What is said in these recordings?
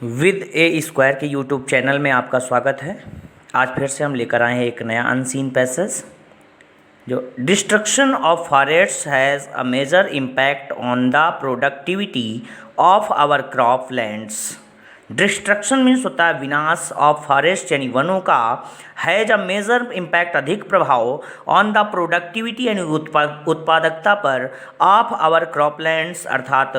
With A square के YouTube channel में आपका स्वागत है। आज फिर से हम लेकर आए हैं एक नया अनसीन पैसेज। जो destruction of forests has a major impact on the productivity of our crop lands. Destruction means होता है विनाश, ऑफ फॉरेस्ट यानी वनों का, हैज़ अ मेजर इम्पैक्ट अधिक प्रभाव, ऑन द प्रोडक्टिविटी यानी उत्पादकता पर, ऑफ आवर क्रॉप लैंड्स अर्थात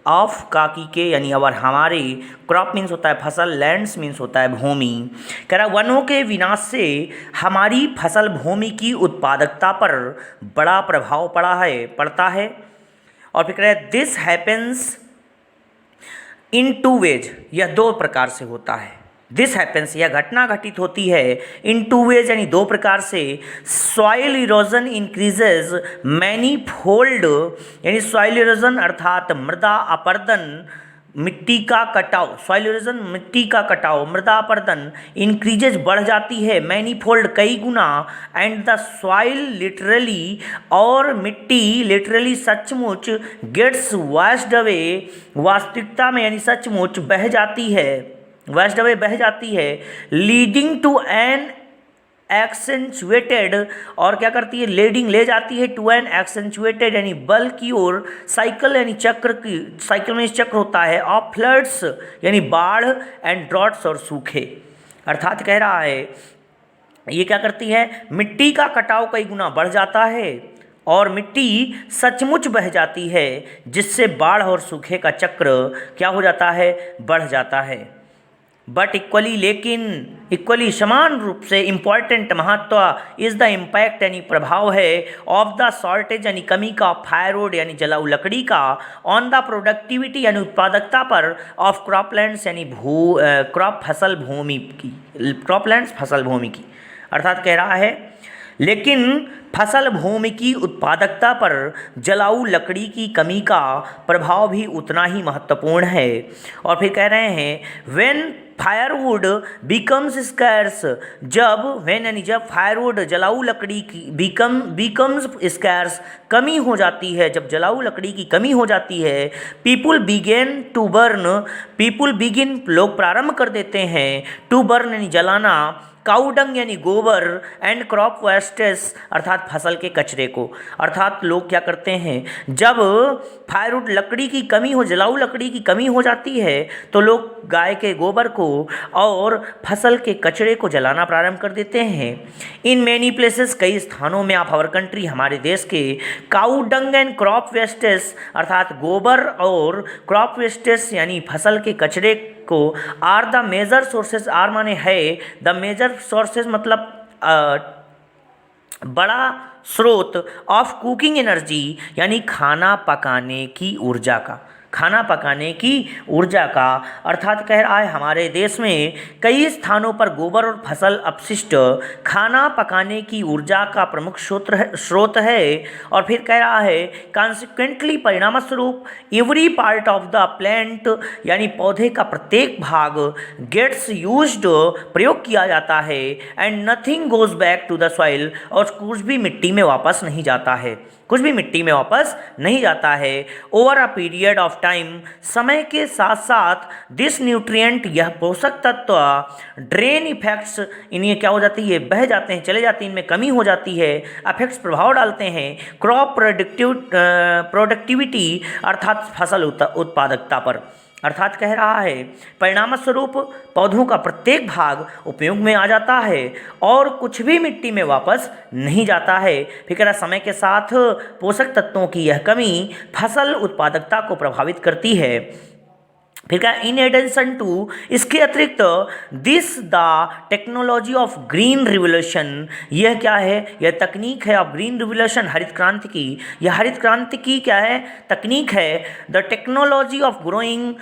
ऑफ काकी के यानी अवर हमारे, क्रॉप मीन्स होता है फसल, लैंड्स मीन्स होता है भूमि। कह रहा वनों के विनाश से हमारी फसल भूमि की उत्पादकता पर बड़ा प्रभाव पड़ता है। और फिर कह रहा है this happens in two ways, यह दो प्रकार से होता है। दिस हैपेंस यह घटना घटित होती है इन टू वेज यानी दो प्रकार से। Soil erosion increases many fold यानी सॉइल इरोजन अर्थात मृदा अपरदन, मिट्टी का कटाव, सॉइल इरोजन मिट्टी का कटाव, मृदा अपरदन इंक्रीजेज बढ़ जाती है, मैनी फोल्ड कई गुना, एंड द सॉइल लिटरली और मिट्टी लिटरली सचमुच गेट्स वॉश्ड अवे वास्तविकता में यानी सचमुच बह जाती है, वॉश्ड अवे बह जाती है, लीडिंग टू एन एक्सेंचुएटेड और क्या करती है लीडिंग ले जाती है टू एन एक्सेंचुएटेड यानी बल की ओर साइकिल यानी चक्र की, साइकिल में चक्र होता है, ऑफ फ्लड्स यानी बाढ़, एंड ड्रॉट्स और सूखे। अर्थात कह रहा है ये क्या करती है मिट्टी का कटाव कई गुना बढ़ जाता है और मिट्टी सचमुच बह जाती है, जिससे बाढ़ और सूखे का चक्र क्या हो जाता है बढ़ जाता है। बट इक्वली लेकिन इक्वली समान रूप से इम्पॉर्टेंट महत्व इज़ द इम्पैक्ट यानी प्रभाव है ऑफ द शॉर्टेज यानी कमी का, फायरवुड यानी जलाऊ लकड़ी का, ऑन द प्रोडक्टिविटी यानी उत्पादकता पर, ऑफ क्रॉपलैंड्स यानी क्रॉप फसल भूमि की, क्रॉपलैंड्स फसल भूमि की। अर्थात कह रहा है लेकिन फसल भूमि की उत्पादकता पर जलाऊ लकड़ी की कमी का प्रभाव भी उतना ही महत्वपूर्ण है। और फिर कह रहे हैं व्हेन फायरवुड बिकम्स स्कैर्स, जब व्हेन यानी जब फायरवुड जलाऊ लकड़ी की बिकम्स स्कैर्स कमी हो जाती है, जब जलाऊ लकड़ी की कमी हो जाती है, पीपुल बिगिन लोग प्रारंभ कर देते हैं, टू बर्न यानी जलाना, काउडंग यानी गोबर, एंड क्रॉप वेस्टेस अर्थात फसल के कचरे को। अर्थात लोग क्या करते हैं जब फायरवुड लकड़ी की कमी हो, जलाऊ लकड़ी की कमी हो जाती है तो लोग गाय के गोबर को और फसल के कचरे को जलाना प्रारंभ कर देते हैं। इन मैनी प्लेसेस कई स्थानों में ऑफ आवर कंट्री हमारे देश के, काउडंग एंड क्रॉप वेस्टेस अर्थात गोबर और क्रॉप वेस्टेस यानी फसल के कचरे को are the major sources, are माने है, द मेजर सोर्सेज मतलब बड़ा स्रोत, ऑफ कुकिंग एनर्जी यानी खाना पकाने की ऊर्जा का, खाना पकाने की ऊर्जा का। अर्थात कह रहा है हमारे देश में कई स्थानों पर गोबर और फसल अपशिष्ट खाना पकाने की ऊर्जा का प्रमुख स्रोत है। और फिर कह रहा है कॉन्सिक्वेंटली परिणामस्वरूप every part of the plant यानी पौधे का प्रत्येक भाग गेट्स यूज्ड प्रयोग किया जाता है, and nothing goes back to the soil और कुछ भी मिट्टी में वापस नहीं जाता है, कुछ भी मिट्टी में वापस नहीं जाता है। Over a period of time समय के साथ साथ दिस न्यूट्रिएंट यह पोषक तत्व ड्रेन इफेक्ट्स इन्हें क्या हो जाती है बह जाते हैं, चले जाते हैं, इनमें कमी हो जाती है, अफेक्ट्स प्रभाव डालते हैं क्रॉप प्रोडक्टिविटी अर्थात फसल उत्पादकता पर। अर्थात कह रहा है परिणामस्वरूप पौधों का प्रत्येक भाग उपयोग में आ जाता है और कुछ भी मिट्टी में वापस नहीं जाता है। फिर कह रहा समय के साथ पोषक तत्वों की यह कमी फसल उत्पादकता को प्रभावित करती है। फिर क्या इन एडिशन टू इसके अतिरिक्त this the technology of green revolution, यह क्या है यह तकनीक है ऑफ ग्रीन रिवोल्यूशन हरित क्रांति की, यह हरित क्रांति की क्या है तकनीक है। The technology of growing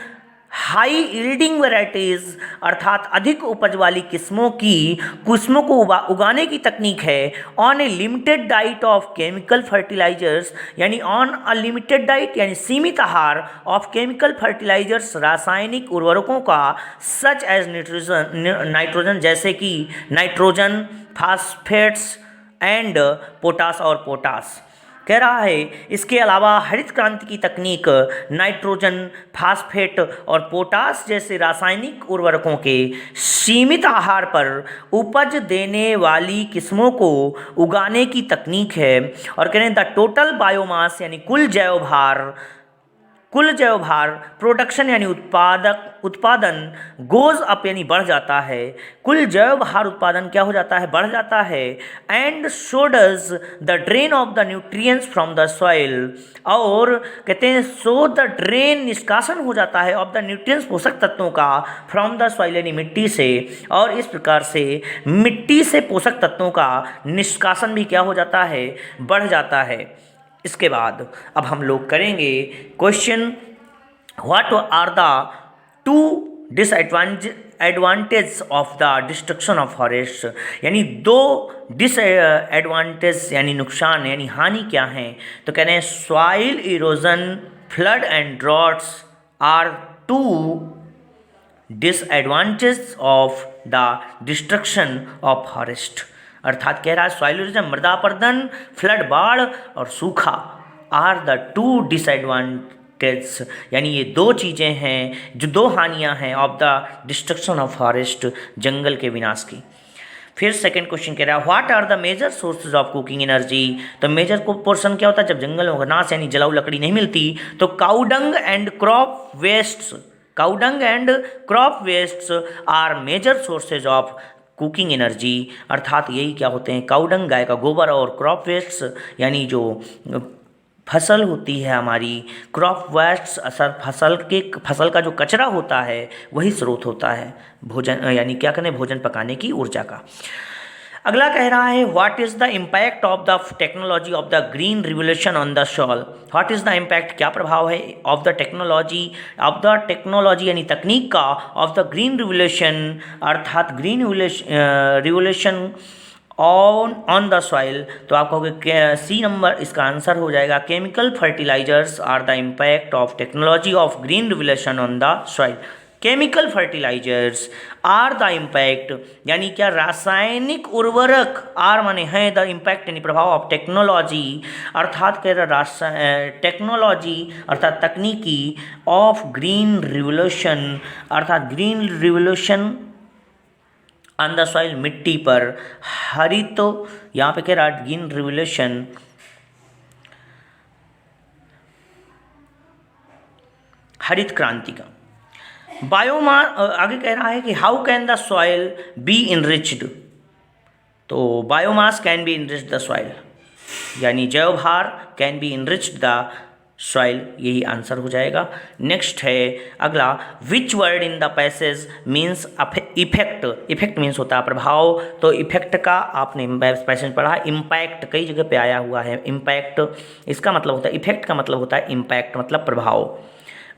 high yielding varieties अर्थात अधिक उपज वाली किस्मों को उगाने की तकनीक है, on a limited diet of chemical fertilisers यानी ऑन अ लिमिटेड डाइट यानी सीमित आहार ऑफ केमिकल फर्टिलाइजर्स रासायनिक उर्वरकों का, सच एज नाइट्रोजन जैसे कि नाइट्रोजन, फास्फेट्स एंड पोटास और पोटास। कह रहा है इसके अलावा हरित क्रांति की तकनीक नाइट्रोजन, फास्फेट और पोटास जैसे रासायनिक उर्वरकों के सीमित आहार पर उपज देने वाली किस्मों को उगाने की तकनीक है। और कह रहे हैं द टोटल बायोमास यानी कुल जैव भार प्रोडक्शन यानी उत्पादन गोज अप यानी बढ़ जाता है। कुल जैव भार उत्पादन क्या हो जाता है, बढ़ जाता है। And so does the drain of the nutrients from the soil, और कहते हैं सो द ड्रेन निष्कासन हो जाता है ऑफ द न्यूट्रिएंट्स पोषक तत्वों का फ्रॉम द सॉइल यानी मिट्टी से, और इस प्रकार से मिट्टी से पोषक तत्वों का निष्कासन भी क्या हो जाता है, बढ़ जाता है। इसके बाद अब हम लोग करेंगे question what are the two disadvantage of the destruction of forest, यानी दो डिसएडवांटेज यानी नुकसान यानी हानि क्या हैं। तो कह रहे हैं soil erosion, flood and droughts are two disadvantage of the destruction of forest. अर्थात कह रहा है सॉइल इरोजन मृदा अपरदन, फ्लड बाढ़ और सूखा आर द टू डिसएडवांटेज, यानी ये दो चीज़ें हैं जो दो हानियां हैं of the destruction of forest, जंगल के विनाश की। फिर सेकंड क्वेश्चन कह रहा है what are the major sources of cooking energy. तो मेजर को पोर्शन क्या होता है, जब जंगलों का नाश यानी जलाऊ लकड़ी नहीं मिलती तो cow dung and crop wastes are major sources of cooking energy. अर्थात यही क्या होते हैं, काउडंग गाय का गोबर और क्रॉप वेस्ट्स यानी जो फसल होती है हमारी, क्रॉप वेस्ट्स फसल का जो कचरा होता है वही स्रोत होता है भोजन यानी क्या करें भोजन पकाने की ऊर्जा का। अगला कह रहा है what is the impact of the technology of the green revolution on the soil. What is the impact, क्या प्रभाव है ऑफ द टेक्नोलॉजी यानी तकनीक का ऑफ द ग्रीन रिवोल्यूशन, अर्थात green revolution on the soil. तो आप कहोगे सी नंबर इसका आंसर हो जाएगा chemical fertilisers are the impact of technology of green revolution on the soil. Chemical fertilisers are the impact यानी क्या, रासायनिक उर्वरक आर माने हैं द इम्पैक्ट यानी प्रभाव ऑफ टेक्नोलॉजी, अर्थात कह रहा टेक्नोलॉजी अर्थात तकनीकी ऑफ ग्रीन रिवोल्यूशन, अर्थात green revolution on the soil मिट्टी पर हरित, तो यहाँ पे कह रहा ग्रीन रिवोल्यूशन हरित क्रांति का। बायोमास आगे कह रहा है कि how can the soil be enriched. तो biomass can be enrich the soil यानी जैव भार can be enriched the soil, यही आंसर हो जाएगा। नेक्स्ट है अगला which word in the passage means effect. Effect means होता है प्रभाव, तो इफेक्ट का आपने पैसेज पढ़ा इम्पैक्ट, कई जगह पे आया हुआ है इम्पैक्ट, इसका मतलब होता है इफेक्ट का मतलब होता है इम्पैक्ट मतलब प्रभाव।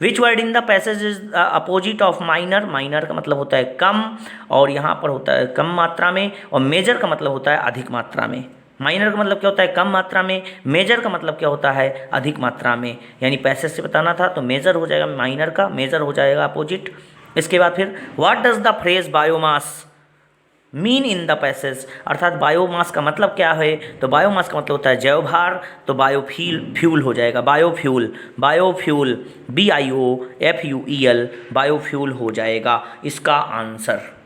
विच word in the passage is opposite of minor. Minor का मतलब होता है कम और यहाँ पर होता है कम मात्रा में, और मेजर का मतलब होता है अधिक मात्रा में। माइनर का मतलब क्या होता है कम मात्रा में, मेजर का मतलब क्या होता है अधिक मात्रा में, यानी पैसेज से बताना था तो मेजर हो जाएगा माइनर का, मेजर हो जाएगा अपोजिट। इसके बाद फिर what does the phrase biomass mean in the passage, अर्थात बायोमास का मतलब क्या है, तो बायोमास का मतलब होता है जैव भार, तो फ्यूल हो जाएगा बायोफ्यूल BIOFUEL बायोफ्यूल हो जाएगा इसका आंसर।